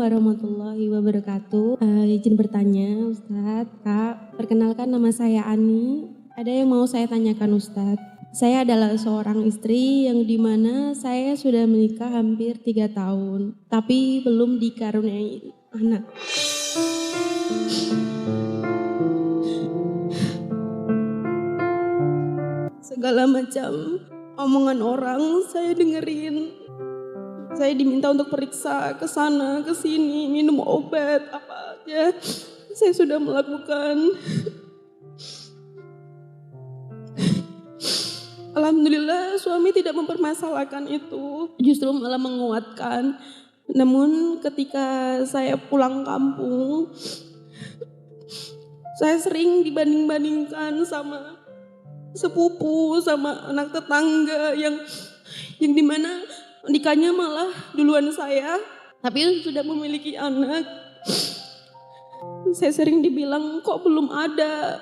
warahmatullahi wabarakatuh. Izin bertanya Ustadz, Kak, perkenalkan nama saya Ani. Ada yang mau saya tanyakan Ustadz. Saya adalah seorang istri yang dimana saya sudah menikah hampir 3 tahun, tapi belum dikaruniai anak. Segala macam omongan orang saya dengerin. Saya diminta untuk periksa ke sana, ke sini, minum obat, apa aja. Saya sudah melakukan. Alhamdulillah suami tidak mempermasalahkan itu, justru malah menguatkan. Namun ketika saya pulang kampung, saya sering dibanding-bandingkan sama sepupu, sama anak tetangga yang dimana nikahnya malah duluan saya, tapi sudah memiliki anak. Saya sering dibilang kok belum ada,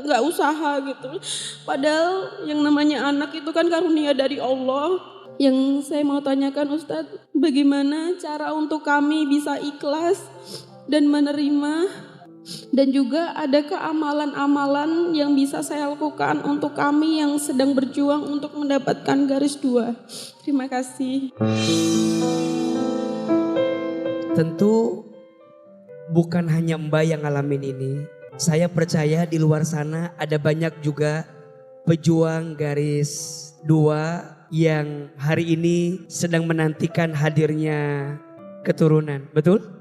nggak usaha gitu. Padahal yang namanya anak itu kan karunia dari Allah. Yang saya mau tanyakan Ustadz, bagaimana cara untuk kami bisa ikhlas dan menerima, dan juga adakah amalan-amalan yang bisa saya lakukan untuk kami yang sedang berjuang untuk mendapatkan garis 2. Terima kasih. Tentu bukan hanya Mbak yang ngalamin ini. Saya percaya di luar sana ada banyak juga pejuang garis 2 yang hari ini sedang menantikan hadirnya keturunan. Betul?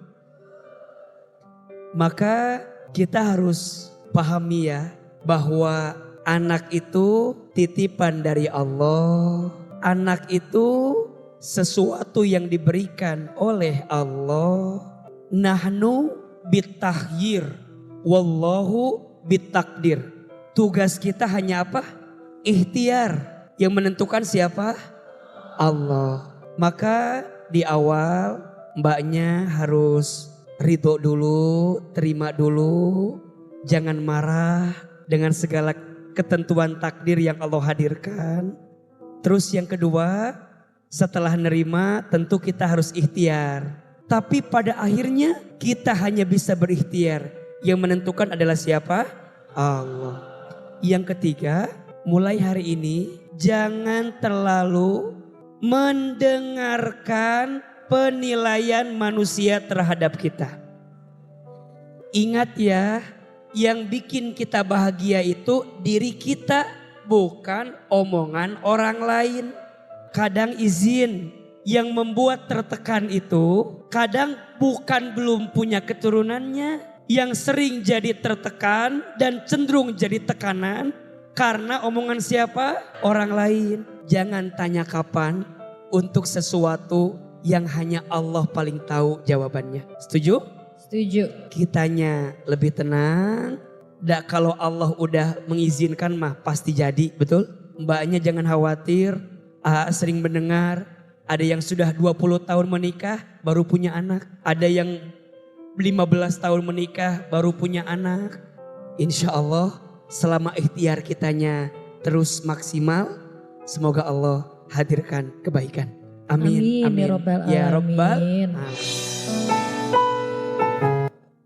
Maka kita harus pahami ya bahwa anak itu titipan dari Allah. Anak itu sesuatu yang diberikan oleh Allah. Nahnu bitahyir wallahu bitakdir. Tugas kita hanya apa? Ikhtiar. Yang menentukan siapa? Allah. Maka di awal mbaknya harus ridho dulu, terima dulu, jangan marah dengan segala ketentuan takdir yang Allah hadirkan. Terus yang kedua, setelah nerima tentu kita harus ikhtiar. Tapi pada akhirnya kita hanya bisa berikhtiar. Yang menentukan adalah siapa? Allah. Yang ketiga, mulai hari ini jangan terlalu mendengarkan penilaian manusia terhadap kita. Ingat ya, yang bikin kita bahagia itu diri kita, bukan omongan orang lain. Kadang izin, yang membuat tertekan itu kadang bukan belum punya keturunannya. Yang sering jadi tertekan dan cenderung jadi tekanan karena omongan siapa? Orang lain. Jangan tanya kapan untuk sesuatu yang hanya Allah paling tahu jawabannya. Setuju? Setuju. Kitanya lebih tenang. Kalau Allah udah mengizinkan mah pasti jadi, betul? Mbaknya jangan khawatir. Sering mendengar ada yang sudah 20 tahun menikah baru punya anak. Ada yang 15 tahun menikah baru punya anak. Insya Allah selama ikhtiar kitanya terus maksimal, semoga Allah hadirkan kebaikan. Amin. Amin. Ya Rabbal Alamin.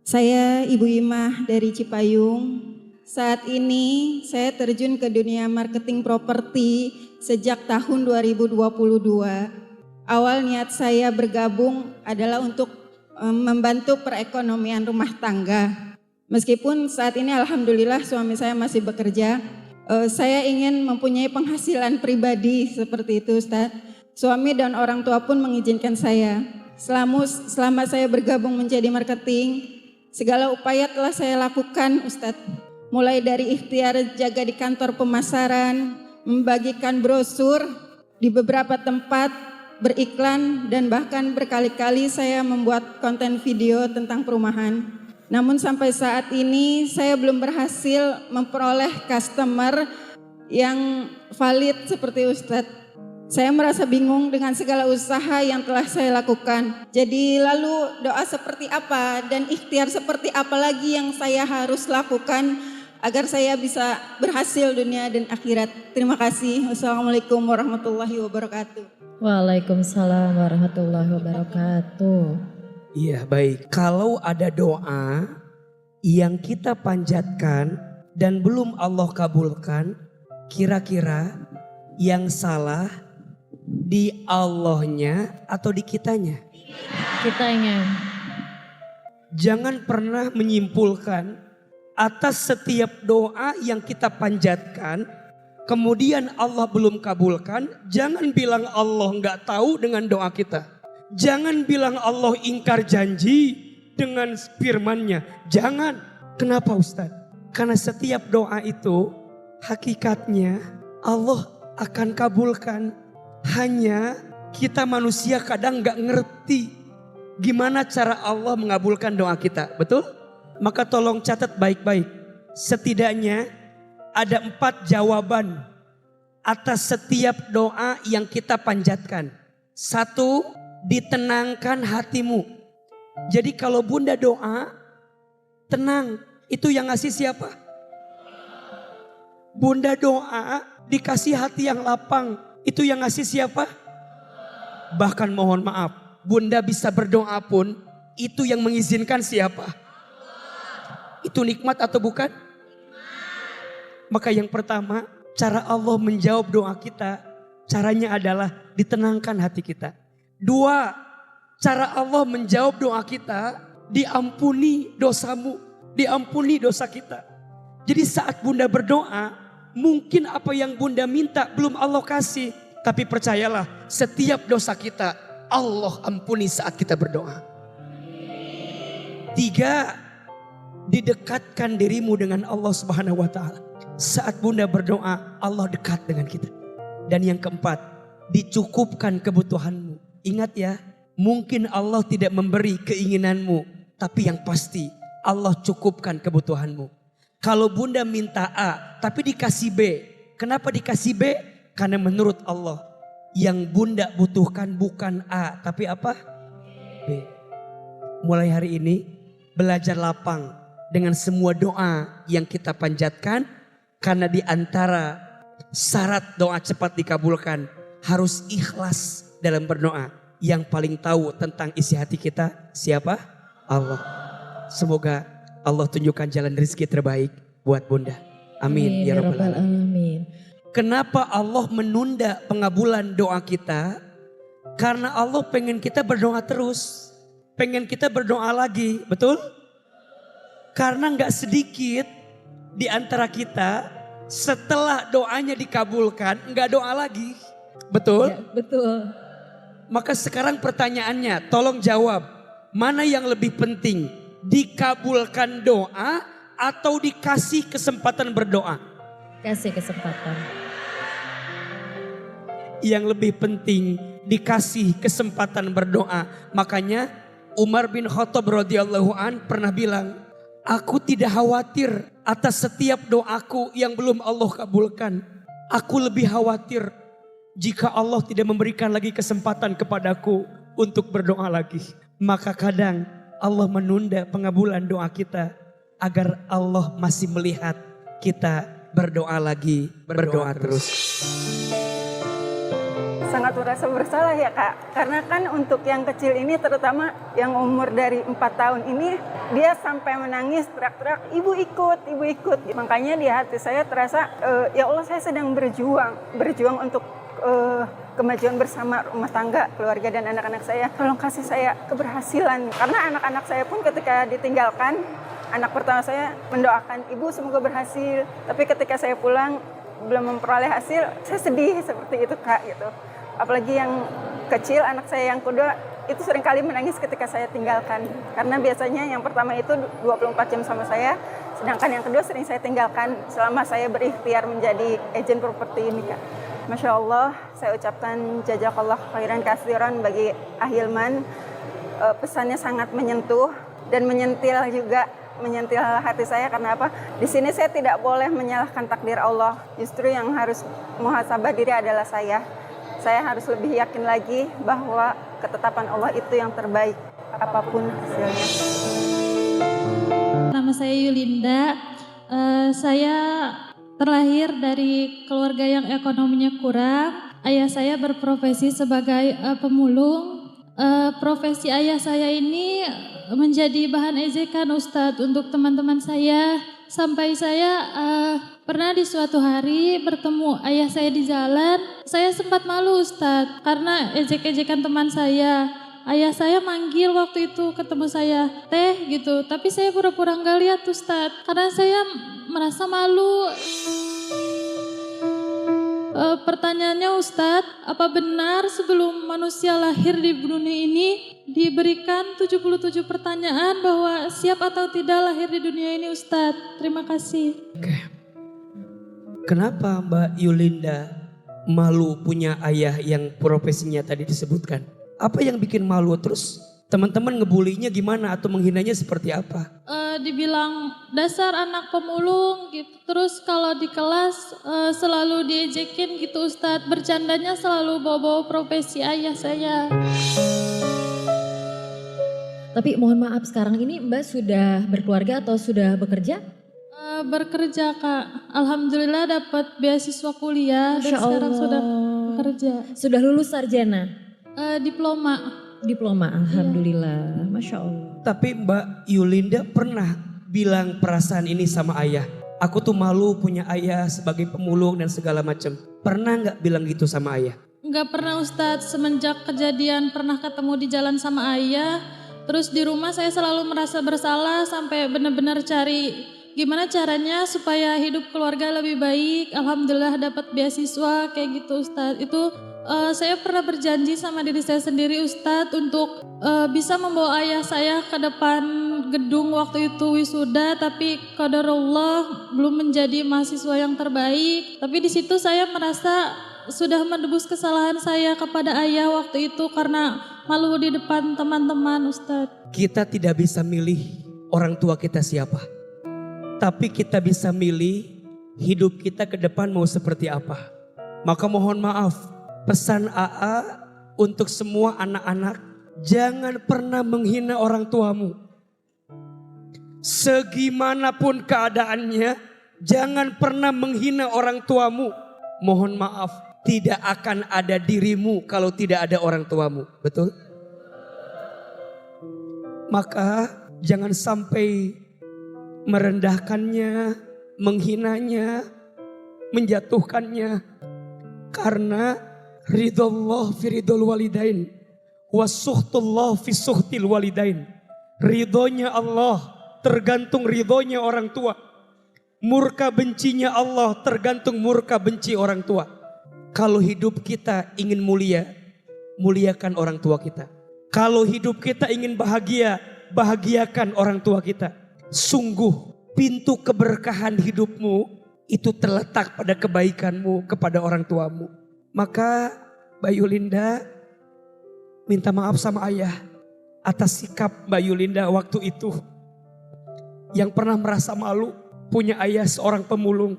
Saya Ibu Imah dari Cipayung. Saat ini saya terjun ke dunia marketing properti sejak tahun 2022. Awal niat saya bergabung adalah untuk membantu perekonomian rumah tangga. Meskipun saat ini alhamdulillah suami saya masih bekerja, saya ingin mempunyai penghasilan pribadi seperti itu Ustadz. Suami dan orang tua pun mengizinkan saya. Selama saya bergabung menjadi marketing, segala upaya telah saya lakukan Ustadz. Mulai dari ikhtiar jaga di kantor pemasaran, membagikan brosur di beberapa tempat, beriklan, dan bahkan berkali-kali saya membuat konten video tentang perumahan. Namun sampai saat ini saya belum berhasil memperoleh customer yang valid seperti Ustadz. Saya merasa bingung dengan segala usaha yang telah saya lakukan. Jadi lalu doa seperti apa dan ikhtiar seperti apa lagi yang saya harus lakukan agar saya bisa berhasil dunia dan akhirat. Terima kasih. Wassalamualaikum warahmatullahi wabarakatuh. Waalaikumsalam warahmatullahi wabarakatuh. Iya baik, kalau ada doa yang kita panjatkan dan belum Allah kabulkan, kira-kira yang salah di Allahnya atau di kitanya? Kitanya. Jangan pernah menyimpulkan atas setiap doa yang kita panjatkan, kemudian Allah belum kabulkan. Jangan bilang Allah nggak tahu dengan doa kita. Jangan bilang Allah ingkar janji dengan firman-Nya. Jangan. Kenapa Ustaz? Karena setiap doa itu hakikatnya Allah akan kabulkan. Hanya kita manusia kadang nggak ngerti gimana cara Allah mengabulkan doa kita, betul? Maka tolong catat baik-baik. Setidaknya ada 4 jawaban atas setiap doa yang kita panjatkan. 1, ditenangkan hatimu. Jadi kalau Bunda doa, tenang. Itu yang ngasih siapa? Bunda doa, dikasih hati yang lapang. Itu yang ngasih siapa? Bahkan mohon maaf, Bunda bisa berdoa pun itu yang mengizinkan siapa? Itu nikmat atau bukan? Maka yang pertama, cara Allah menjawab doa kita, caranya adalah ditenangkan hati kita. 2, cara Allah menjawab doa kita, diampuni dosamu, diampuni dosa kita. Jadi saat Bunda berdoa, mungkin apa yang Bunda minta belum Allah kasih, tapi percayalah setiap dosa kita Allah ampuni saat kita berdoa. 3, didekatkan dirimu dengan Allah Subhanahu wa taala. Saat Bunda berdoa, Allah dekat dengan kita. Dan yang keempat, dicukupkan kebutuhanmu. Ingat ya, mungkin Allah tidak memberi keinginanmu, tapi yang pasti Allah cukupkan kebutuhanmu. Kalau Bunda minta A, tapi dikasih B. Kenapa dikasih B? Karena menurut Allah, yang Bunda butuhkan bukan A, tapi apa? B. Mulai hari ini belajar lapang dengan semua doa yang kita panjatkan. Karena di antara syarat doa cepat dikabulkan, harus ikhlas dalam berdoa. Yang paling tahu tentang isi hati kita siapa? Allah. Semoga Allah tunjukkan jalan rezeki terbaik buat Bunda. Amin ya rabbal alamin. Kenapa Allah menunda pengabulan doa kita? Karena Allah pengen kita berdoa terus. Pengen kita berdoa lagi, betul? Karena gak sedikit di antara kita setelah doanya dikabulkan gak doa lagi. Betul? Ya, betul. Maka sekarang pertanyaannya, tolong jawab. Mana yang lebih penting? Dikabulkan doa atau dikasih kesempatan berdoa? Kasih kesempatan. Yang lebih penting dikasih kesempatan berdoa. Makanya Umar bin Khattab radhiyallahu an pernah bilang, aku tidak khawatir atas setiap doaku yang belum Allah kabulkan. Aku lebih khawatir jika Allah tidak memberikan lagi kesempatan kepadaku untuk berdoa lagi. Maka kadang Allah menunda pengabulan doa kita agar Allah masih melihat kita berdoa lagi, berdoa terus. Sangat merasa bersalah ya Kak, karena kan untuk yang kecil ini terutama yang umur dari 4 tahun ini, dia sampai menangis teriak-teriak, ibu ikut. Makanya di hati saya terasa, ya Allah saya sedang berjuang untuk kemajuan bersama rumah tangga, keluarga dan anak-anak saya. Tolong kasih saya keberhasilan, karena anak-anak saya pun ketika ditinggalkan, anak pertama saya mendoakan ibu semoga berhasil, tapi ketika saya pulang belum memperoleh hasil, saya sedih seperti itu Kak gitu. Apalagi yang kecil, anak saya yang kedua itu seringkali menangis ketika saya tinggalkan. Karena biasanya yang pertama itu 24 jam sama saya, sedangkan yang kedua sering saya tinggalkan selama saya berikhtiar menjadi agen properti ini Kak. Masya Allah, saya ucapkan jazakallah khairan kasiran bagi Ahilman. Pesannya sangat menyentuh dan menyentil hati saya. Karena apa? Di sini saya tidak boleh menyalahkan takdir Allah. Justru yang harus muhasabah diri adalah saya. Saya harus lebih yakin lagi bahwa ketetapan Allah itu yang terbaik apapun hasilnya. Nama saya Yulinda. Saya terlahir dari keluarga yang ekonominya kurang. Ayah saya berprofesi sebagai pemulung. Profesi ayah saya ini menjadi bahan ejekan Ustadz untuk teman-teman saya. Sampai saya pernah di suatu hari bertemu ayah saya di jalan. Saya sempat malu Ustadz karena ejek-ejekan teman saya. Ayah saya manggil waktu itu ketemu saya, teh gitu. Tapi saya pura-pura nggak lihat Ustadz karena saya merasa malu. Pertanyaannya Ustadz, apa benar sebelum manusia lahir di dunia ini diberikan 77 pertanyaan bahwa siap atau tidak lahir di dunia ini Ustadz? Terima kasih. Oke. Kenapa Mbak Yulinda malu punya ayah yang profesinya tadi disebutkan? Apa yang bikin malu? Terus teman-teman ngebulinya gimana atau menghinanya seperti apa? Dibilang dasar anak pemulung gitu. Terus kalau di kelas selalu diejekin gitu Ustadz. Bercandanya selalu bawa-bawa profesi ayah saya. Tapi mohon maaf sekarang ini Mbak sudah berkeluarga atau sudah bekerja? Bekerja Kak. Alhamdulillah dapat beasiswa kuliah dan Masya sekarang Allah. sudah bekerja. Sudah lulus sarjana? Diploma. Diploma, alhamdulillah. Masya Allah. Tapi Mbak Yulinda pernah bilang perasaan ini sama ayah. Aku tuh malu punya ayah sebagai pemulung dan segala macam. Pernah nggak bilang gitu sama ayah? Enggak pernah Ustadz, semenjak kejadian pernah ketemu di jalan sama ayah. Terus di rumah saya selalu merasa bersalah sampai benar-benar cari gimana caranya supaya hidup keluarga lebih baik. Alhamdulillah dapat beasiswa kayak gitu Ustadz. Itu saya pernah berjanji sama diri saya sendiri Ustadz untuk bisa membawa ayah saya ke depan gedung waktu itu wisuda, tapi qadarullah belum menjadi mahasiswa yang terbaik. Tapi di situ saya merasa sudah menebus kesalahan saya kepada ayah waktu itu karena malu di depan teman-teman Ustadz. Kita tidak bisa milih orang tua kita siapa. Tapi kita bisa milih hidup kita ke depan mau seperti apa. Maka mohon maaf, pesan AA untuk semua anak-anak, jangan pernah menghina orang tuamu. Segimanapun keadaannya, jangan pernah menghina orang tuamu. Mohon maaf, tidak akan ada dirimu kalau tidak ada orang tuamu. Betul? Maka jangan sampai merendahkannya, menghinanya, menjatuhkannya. Karena ridullah fi ridul walidain, wasuhtullah fi suhtil walidain. Ridhonya Allah tergantung ridhonya orang tua. Murka bencinya Allah tergantung murka benci orang tua. Kalau hidup kita ingin mulia, muliakan orang tua kita. Kalau hidup kita ingin bahagia, bahagiakan orang tua kita. Sungguh pintu keberkahan hidupmu itu terletak pada kebaikanmu kepada orang tuamu. Maka Mbak Yulinda minta maaf sama ayah atas sikap Mbak Yulinda waktu itu. Yang pernah merasa malu punya ayah seorang pemulung.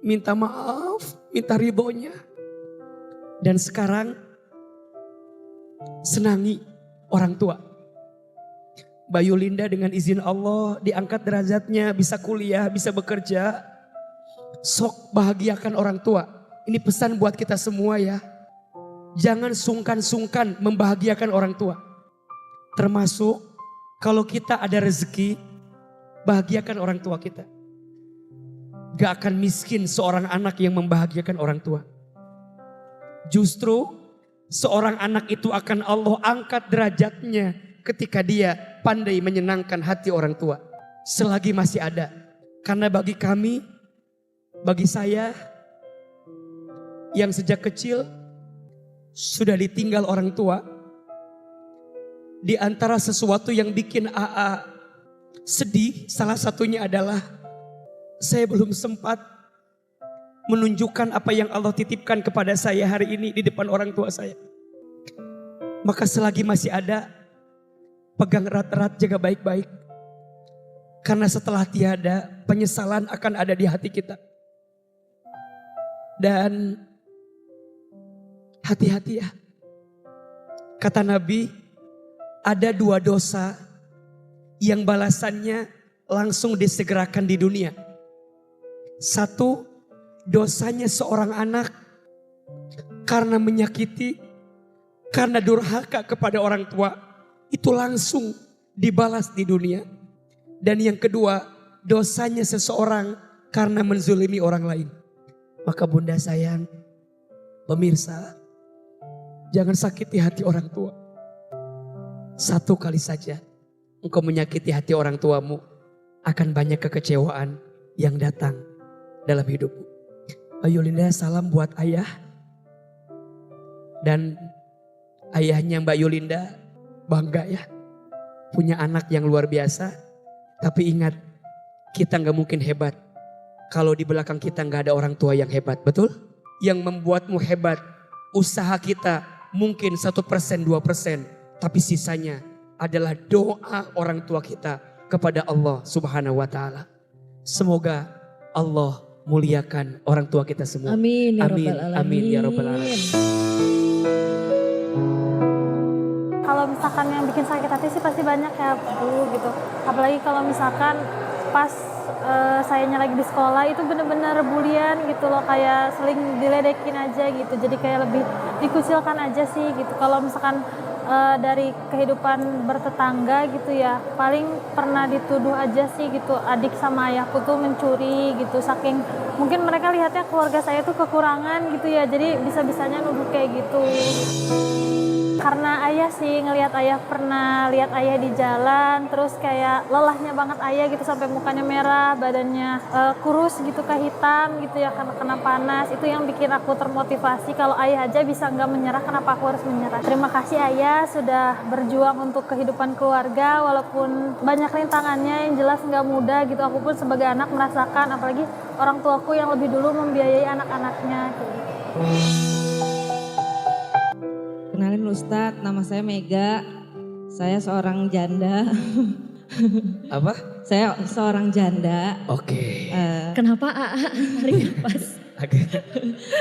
Minta maaf, minta ridhonya. Dan sekarang senangi orang tua. Mbak Yulinda dengan izin Allah diangkat derajatnya, bisa kuliah, bisa bekerja. Sok bahagiakan orang tua. Ini pesan buat kita semua ya. Jangan sungkan-sungkan membahagiakan orang tua. Termasuk kalau kita ada rezeki, bahagiakan orang tua kita. Gak akan miskin seorang anak yang membahagiakan orang tua. Justru seorang anak itu akan Allah angkat derajatnya ketika dia pandai menyenangkan hati orang tua. Selagi masih ada. Karena bagi kami, bagi saya yang sejak kecil sudah ditinggal orang tua. Di antara sesuatu yang bikin AA sedih, salah satunya adalah saya belum sempat menunjukkan apa yang Allah titipkan kepada saya hari ini di depan orang tua saya. Maka selagi masih ada, pegang erat-erat, jaga baik-baik. Karena setelah tiada, penyesalan akan ada di hati kita. Dan hati-hati ya. Kata Nabi, ada 2 dosa yang balasannya langsung disegerakan di dunia. Satu, dosanya seorang anak karena menyakiti, karena durhaka kepada orang tua, itu langsung dibalas di dunia. Dan yang kedua, dosanya seseorang karena menzulimi orang lain. Maka bunda sayang, pemirsa, jangan sakiti hati orang tua. Satu kali saja engkau menyakiti hati orang tuamu, akan banyak kekecewaan yang datang dalam hidupmu. Mbak Yulinda, salam buat ayah. Dan ayahnya Mbak Yulinda bangga ya, punya anak yang luar biasa. Tapi ingat, kita gak mungkin hebat kalau di belakang kita gak ada orang tua yang hebat, betul? Yang membuatmu hebat, usaha kita mungkin 1%, 2%. Tapi sisanya adalah doa orang tua kita kepada Allah Subhanahu wa ta'ala. Semoga Allah muliakan orang tua kita semua. Amin ya Amin, Rabbal Alamin. amin ya Rabbal Alamin. Kalau misalkan yang bikin sakit hati sih pasti banyak ya Bu gitu. Apalagi kalau misalkan pas sayanya lagi di sekolah itu bener-bener bulian gitu loh, kayak seling diledekin aja gitu. Jadi kayak lebih dikucilkan aja sih gitu. Kalau misalkan dari kehidupan bertetangga gitu ya, paling pernah dituduh aja sih gitu, adik sama ayahku tuh mencuri gitu, saking mungkin mereka lihatnya keluarga saya tuh kekurangan gitu ya, jadi bisa-bisanya nuduh kayak gitu. Karena ayah sih, ngelihat ayah, pernah lihat ayah di jalan, terus kayak lelahnya banget ayah gitu, sampai mukanya merah, badannya kurus gitu, kayak hitam gitu ya, karena kena panas. Itu yang bikin aku termotivasi, kalau ayah aja bisa nggak menyerah, kenapa aku harus menyerah. Terima kasih ayah sudah berjuang untuk kehidupan keluarga, walaupun banyak rintangannya yang jelas nggak mudah gitu. Aku pun sebagai anak merasakan, apalagi orang tuaku yang lebih dulu membiayai anak-anaknya gitu. Kenalin Ustadz, nama saya Mega. Saya seorang janda. Apa? Saya seorang janda. Oke. Kenapa AA tarik nafas? Agak.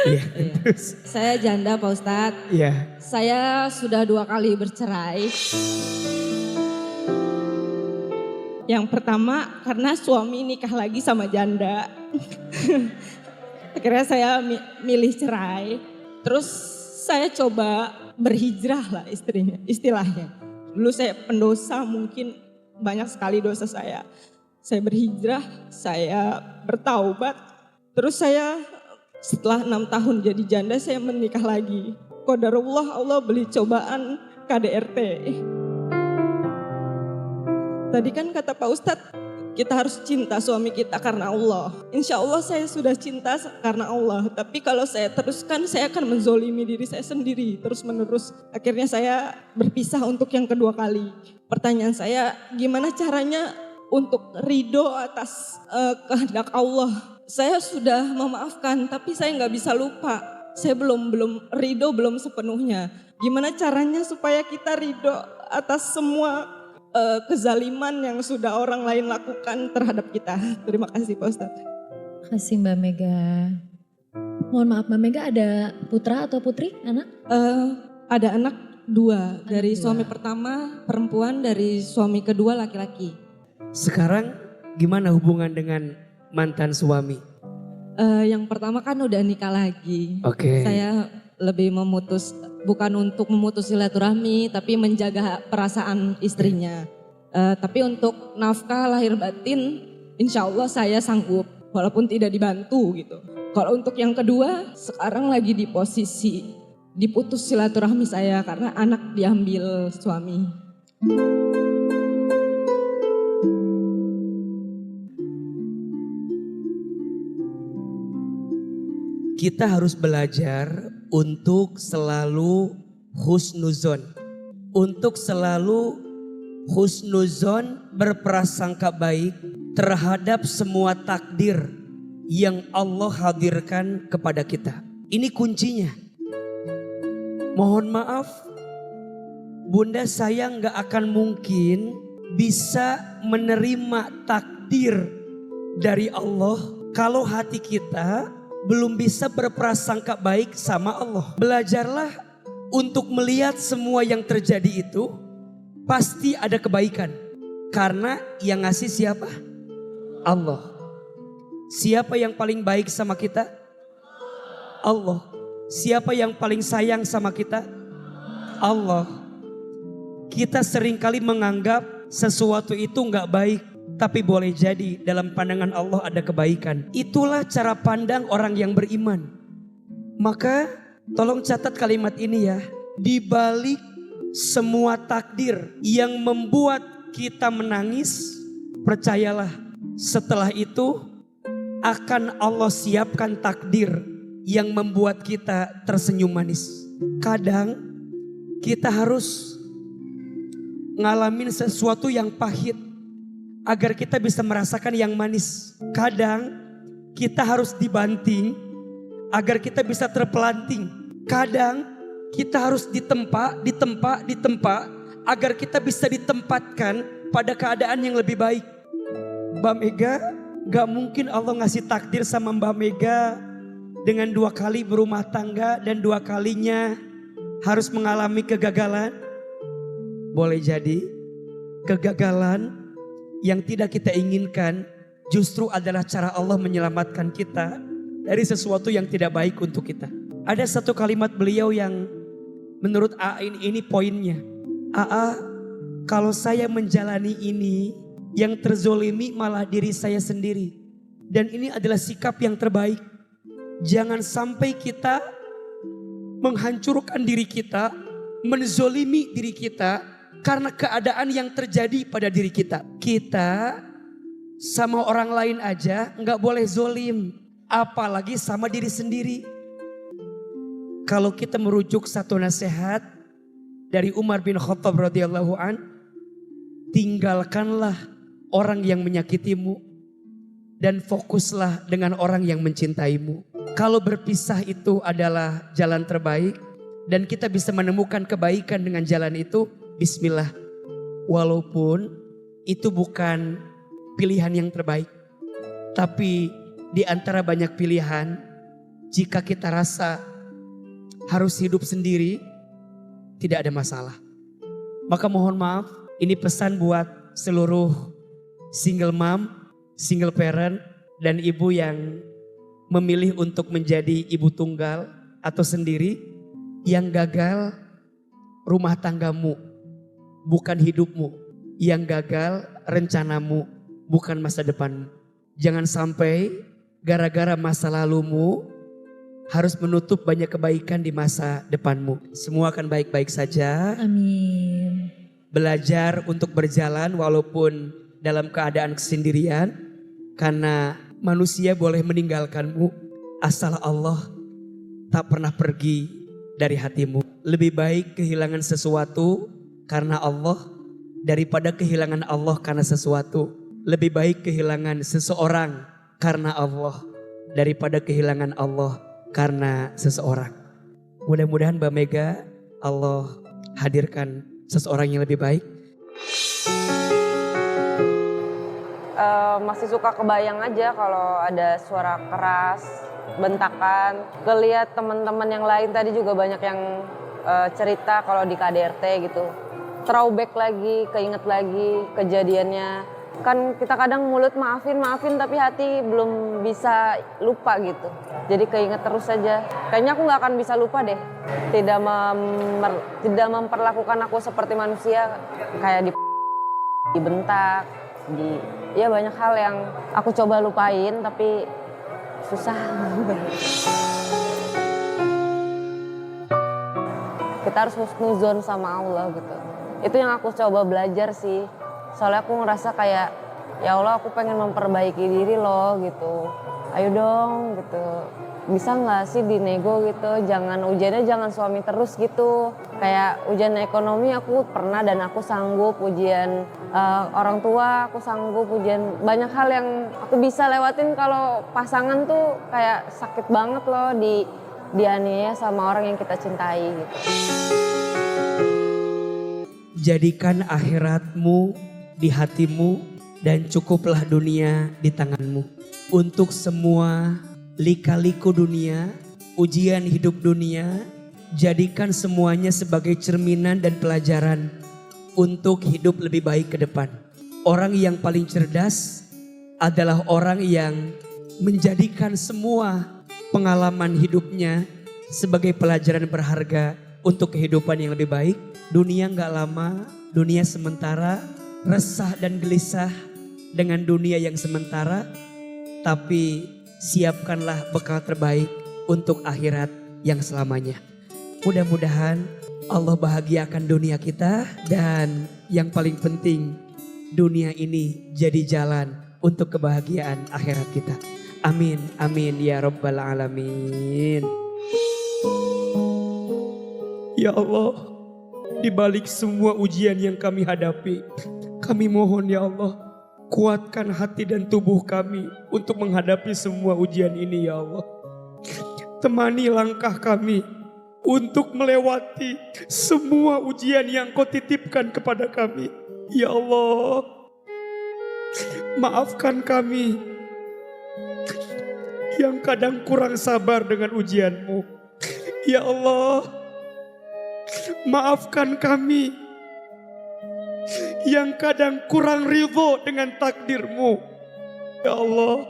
Iya. Terus. Saya janda Pak Ustadz. Iya. Saya sudah 2 kali bercerai. Yang pertama karena suami nikah lagi sama janda. Akhirnya saya milih cerai. Terus saya coba berhijrah lah istilahnya. Dulu saya pendosa, mungkin banyak sekali dosa saya. Saya berhijrah, saya bertaubat. Terus saya setelah 6 tahun jadi janda, saya menikah lagi. Qadarullah, Allah beli cobaan KDRT. Tadi kan kata Pak Ustadz, kita harus cinta suami kita karena Allah. Insya Allah saya sudah cinta karena Allah. Tapi kalau saya teruskan, saya akan menzolimi diri saya sendiri terus menerus. Akhirnya saya berpisah untuk yang kedua kali. Pertanyaan saya, gimana caranya untuk ridho atas kehendak Allah? Saya sudah memaafkan, tapi saya nggak bisa lupa. Saya belum ridho, belum sepenuhnya. Gimana caranya supaya kita ridho atas semua kezaliman yang sudah orang lain lakukan terhadap kita. Terima kasih Pak Ustadz. Terima kasih Mbak Mega. Mohon maaf Mbak Mega, ada putra atau putri anak? Ada anak 2, dari 2. suami pertama perempuan, dari suami kedua laki-laki. Sekarang gimana hubungan dengan mantan suami? Yang pertama kan udah nikah lagi. Oke. Saya lebih bukan untuk memutus silaturahmi, tapi menjaga perasaan istrinya. Tapi untuk nafkah lahir batin, insya Allah saya sanggup, walaupun tidak dibantu gitu. Kalau untuk yang kedua, sekarang lagi di posisi diputus silaturahmi saya karena anak diambil suami. Kita harus belajar untuk selalu husnuzon. Untuk selalu husnuzon, berprasangka baik terhadap semua takdir yang Allah hadirkan kepada kita. Ini kuncinya. Mohon maaf, bunda saya nggak akan mungkin bisa menerima takdir dari Allah kalau hati kita belum bisa berprasangka baik sama Allah. Belajarlah untuk melihat semua yang terjadi itu pasti ada kebaikan. Karena yang ngasih siapa? Allah. Siapa yang paling baik sama kita? Allah. Siapa yang paling sayang sama kita? Allah. Kita seringkali menganggap sesuatu itu nggak baik, tapi boleh jadi dalam pandangan Allah ada kebaikan. Itulah cara pandang orang yang beriman. Maka tolong catat kalimat ini ya. Di balik semua takdir yang membuat kita menangis, percayalah setelah itu akan Allah siapkan takdir yang membuat kita tersenyum manis. Kadang kita harus ngalamin sesuatu yang pahit agar kita bisa merasakan yang manis. Kadang kita harus dibanting agar kita bisa terpelanting. Kadang kita harus ditempa agar kita bisa ditempatkan pada keadaan yang lebih baik. Mbak Mega, gak mungkin Allah ngasih takdir sama Mbak Mega dengan 2 kali berumah tangga dan 2 kalinya harus mengalami kegagalan. Boleh jadi kegagalan yang tidak kita inginkan justru adalah cara Allah menyelamatkan kita dari sesuatu yang tidak baik untuk kita. Ada satu kalimat beliau yang menurut AA ini poinnya. AA, kalau saya menjalani ini, yang terzolimi malah diri saya sendiri. Dan ini adalah sikap yang terbaik. Jangan sampai kita menghancurkan diri kita, menzolimi diri kita karena keadaan yang terjadi pada diri kita. Kita sama orang lain aja nggak boleh zolim, apalagi sama diri sendiri. Kalau kita merujuk satu nasihat dari Umar bin Khattab radhiyallahu an, tinggalkanlah orang yang menyakitimu dan fokuslah dengan orang yang mencintaimu. Kalau berpisah itu adalah jalan terbaik dan kita bisa menemukan kebaikan dengan jalan itu, bismillah. Walaupun itu bukan pilihan yang terbaik, tapi di antara banyak pilihan, jika kita rasa harus hidup sendiri, tidak ada masalah. Maka mohon maaf, ini pesan buat seluruh single mom, single parent, dan ibu yang memilih untuk menjadi ibu tunggal atau sendiri. Yang gagal rumah tanggamu, bukan hidupmu. Yang gagal rencanamu, bukan masa depanmu. Jangan sampai gara-gara masa lalumu harus menutup banyak kebaikan di masa depanmu. Semua akan baik-baik saja. Amin. Belajar untuk berjalan walaupun dalam keadaan kesendirian. Karena manusia boleh meninggalkanmu, asal Allah tak pernah pergi dari hatimu. Lebih baik kehilangan sesuatu karena Allah daripada kehilangan Allah karena sesuatu. Lebih baik kehilangan seseorang karena Allah daripada kehilangan Allah karena seseorang. Mudah-mudahan Mbak Mega Allah hadirkan seseorang yang lebih baik. Masih suka kebayang aja kalau ada suara keras, bentakan. Ngeliat teman-teman yang lain tadi juga banyak yang cerita kalau di KDRT gitu. Throwback lagi, keinget lagi kejadiannya. Kan kita kadang mulut maafin tapi hati belum bisa lupa gitu. Jadi keinget terus aja. Kayaknya aku gak akan bisa lupa deh. Tidak memperlakukan aku seperti manusia. Kayak dibentak, ya banyak hal yang aku coba lupain tapi susah. Kita harus husnuzon sama Allah gitu. Itu yang aku coba belajar sih. Soalnya aku ngerasa kayak, ya Allah aku pengen memperbaiki diri loh gitu. Ayo dong gitu. Bisa gak sih dinego gitu, ujiannya jangan suami terus gitu. Kayak ujian ekonomi aku pernah dan aku sanggup, ujian orang tua aku sanggup, ujian banyak hal yang aku bisa lewatin. Kalau pasangan tuh kayak sakit banget loh dianiaya sama orang yang kita cintai gitu. Jadikan akhiratmu di hatimu dan cukuplah dunia di tanganmu. Untuk semua lika-liku dunia, ujian hidup dunia, jadikan semuanya sebagai cerminan dan pelajaran untuk hidup lebih baik ke depan. Orang yang paling cerdas adalah orang yang menjadikan semua pengalaman hidupnya sebagai pelajaran berharga untuk kehidupan yang lebih baik. Dunia gak lama, dunia sementara, resah dan gelisah dengan dunia yang sementara. Tapi siapkanlah bekal terbaik untuk akhirat yang selamanya. Mudah-mudahan Allah bahagiakan dunia kita, dan yang paling penting dunia ini jadi jalan untuk kebahagiaan akhirat kita. Amin, amin ya rabbal alamin. Ya Allah, di balik semua ujian yang kami hadapi, kami mohon ya Allah, kuatkan hati dan tubuh kami untuk menghadapi semua ujian ini ya Allah. Temani langkah kami untuk melewati semua ujian yang Kau titipkan kepada kami. Ya Allah, maafkan kami yang kadang kurang sabar dengan ujian-Mu. Ya Allah, maafkan kami yang kadang kurang ridho dengan takdir-Mu. Ya Allah,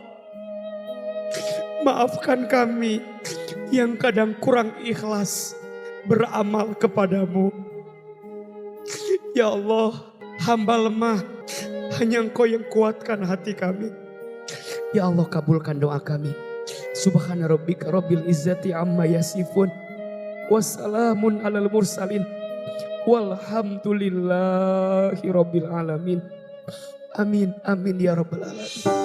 maafkan kami yang kadang kurang ikhlas beramal kepadamu. Ya Allah, hamba lemah, hanya Engkau yang kuatkan hati kami. Ya Allah, kabulkan doa kami. Subhana rabbika rabbil izzati amma yasifun. Wassalamun alal mursalin. Walhamdulillahi rabbil alamin. Amin, amin ya rabbal alamin.